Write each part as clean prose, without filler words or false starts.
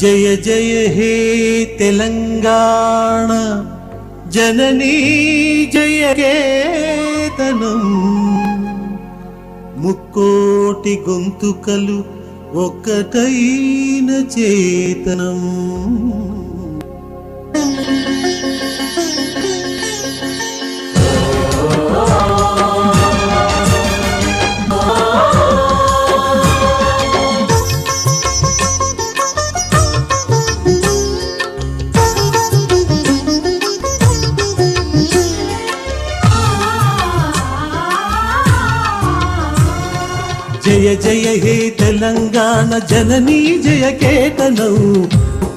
జయ జయ హే తెలంగాణ జననీ జయ కేతనం ముక్కోటి గొంతుకలు ఒక్కటైన చేతనం. జయ జయ హే తెలంగాణ జననీ జయ కేతనం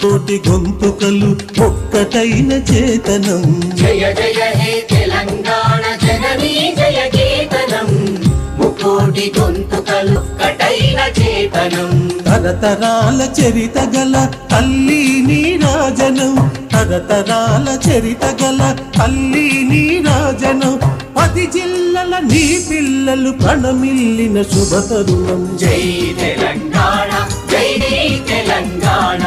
కోటి గొంతుకలు ఒక్కటైన చేతనం. జయ జయ హే తెలంగాణ జననీ జయ కేతనం ముకోటి గొంతుకలు ఒక్కటైన చేతనం. తరతరాల చరిత గల తల్లి నీరాజనం, తరతరాల చరిత గల తల్లి నీరాజనం. 10 జిల్లల నీ పిల్లలు ప్రణమిల్లిన శుభతరుణం. జై తెలంగాణ జై జై తెలంగాణ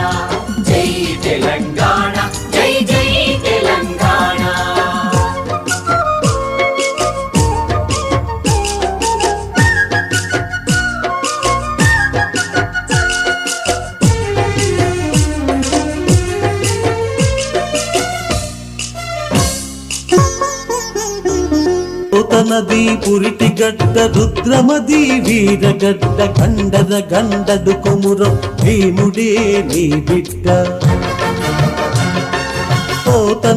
జై తెలంగాణ జై జై తెలంగాణ. నది పురిటి గడ్డ రుద్రమది వీరగడ్డ కండర గండడు కొమురం భీముడే నీ బిడ్డ.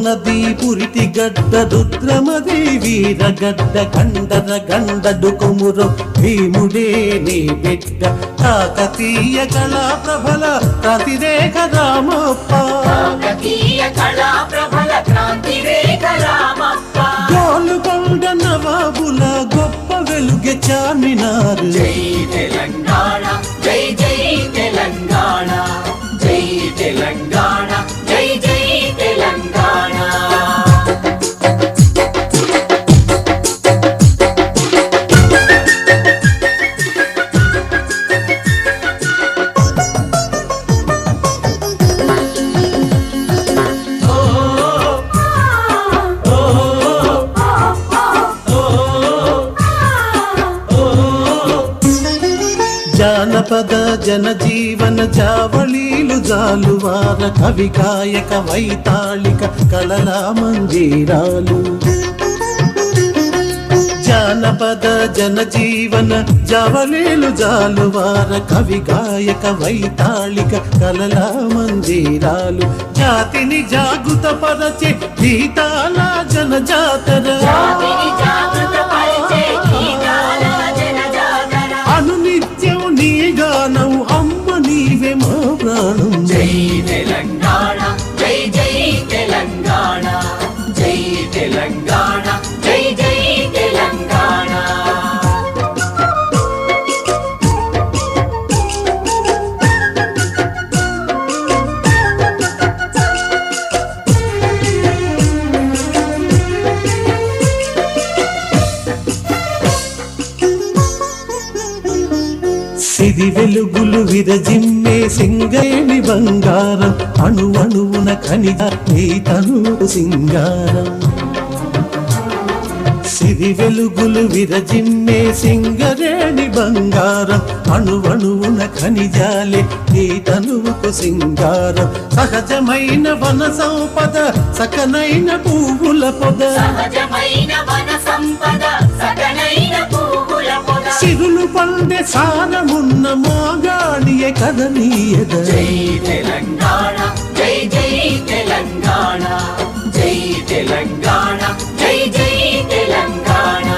నది పురిటి గడ్డ రుద్రమది వీరగడ్డ కండర గండడు కొమురం భీముడే నీ బిడ్డ. కాకతీయ కళా ప్రభల క్రాంతిరేఖ రామప్ప, కాకతీయ కళా ప్రభల క్రాంతిరేఖ రామప్ప. గోలుకొండ నవాబుల గొప్ప వెలుగె చార్మినార్. జై తెలంగాణ జై జై తెలంగాణ జై తెలంగాణ జై జై తెలంగాణ. జానపద జనజీవన జావళీలు జాలువార కవి గాయక వైతాళిక కళల మందిరాలు. జానపద జనజీవన జావళీలు జాలువార కవి గాయక వైతాళిక కళల మందిరాలు. జాతిని జాగృత పరచే గీతాల జనజాతర, అనునిత్యం నీ గానం అమ్మ నీవే మా ప్రాణం. జై తెలంగాణ జై జై తెలంగాణ జై తెలంగాణ జై జై తెలంగాణ. సిరి వెలుగులు విరజిమ్మే సింగేణి బంగారం, అణు అణువున ఖనిజ నీ తనువు సింగారం. సిరి వెలుగులు విరజిమ్మే సింగరేణి బంగారం, అణు అణువున ఖనిజాలే నీ తనువుకు సింగారం. సహజమైన వన సంపద సకనైన పువ్వుల పొద, సహజమైన వన సంపద సకనైన పువ్వుల పొద. సిరులు పండే సారమున్న మాగాడియే కదనీయద. జై తెలంగాణ జై జై తెలంగాణ జై తెలంగాణ జై జై తెలంగాణ.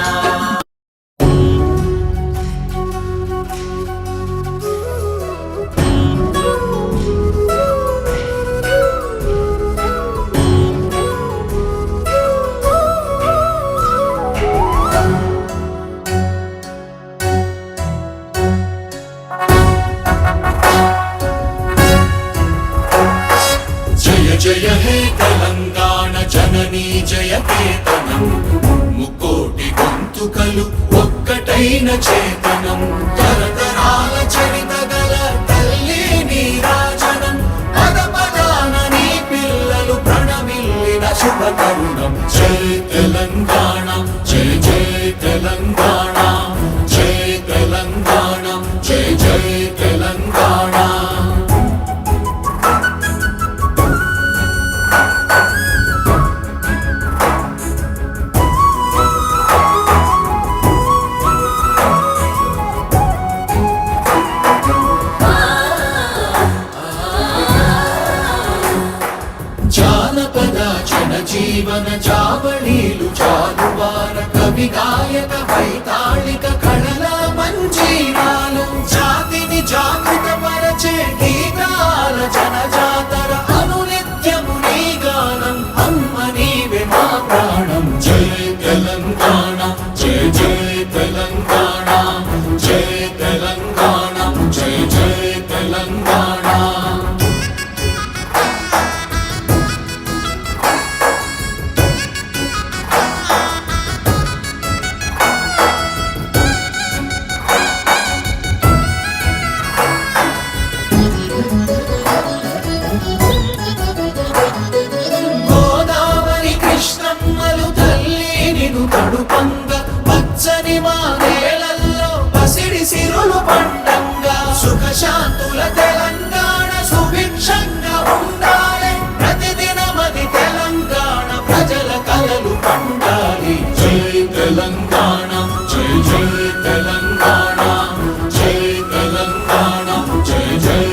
జయ హే తెలంగాణ జననీ జయ కేతనం ముకోటి గొంతుకలు ఒక్కటైన చేతనం. తరతరాల చరిత గల తల్లి నీరాజనం, జీవన జావళీలు జాలువార కవి గాయక వైతాళిక కళల మంజీరాలు జాతిని జాగృత పరచే గీతాల జనజాతర అనునిత్యము నీ గానం అమ్మ నీవే మా ప్రాణం జై తెలంగాణ జై జై తెలంగాణ జై తెలంగాణ జై జై తెలంగాణ గోదావరి కృష్ణమ్మలు తల్లి నిను కడుపంగ పచ్చని మా నేలల్లో పసిడి సిరులు పండంగా సుఖశాంతుల తెలంగాణ సుభిక్షంగా ఉండాలి ప్రతిదినమది తెలంగాణ ప్రజల కలలు పండాలి జై తెలంగాణ జై జై తెలంగాణ జై తెలంగాణ జై జై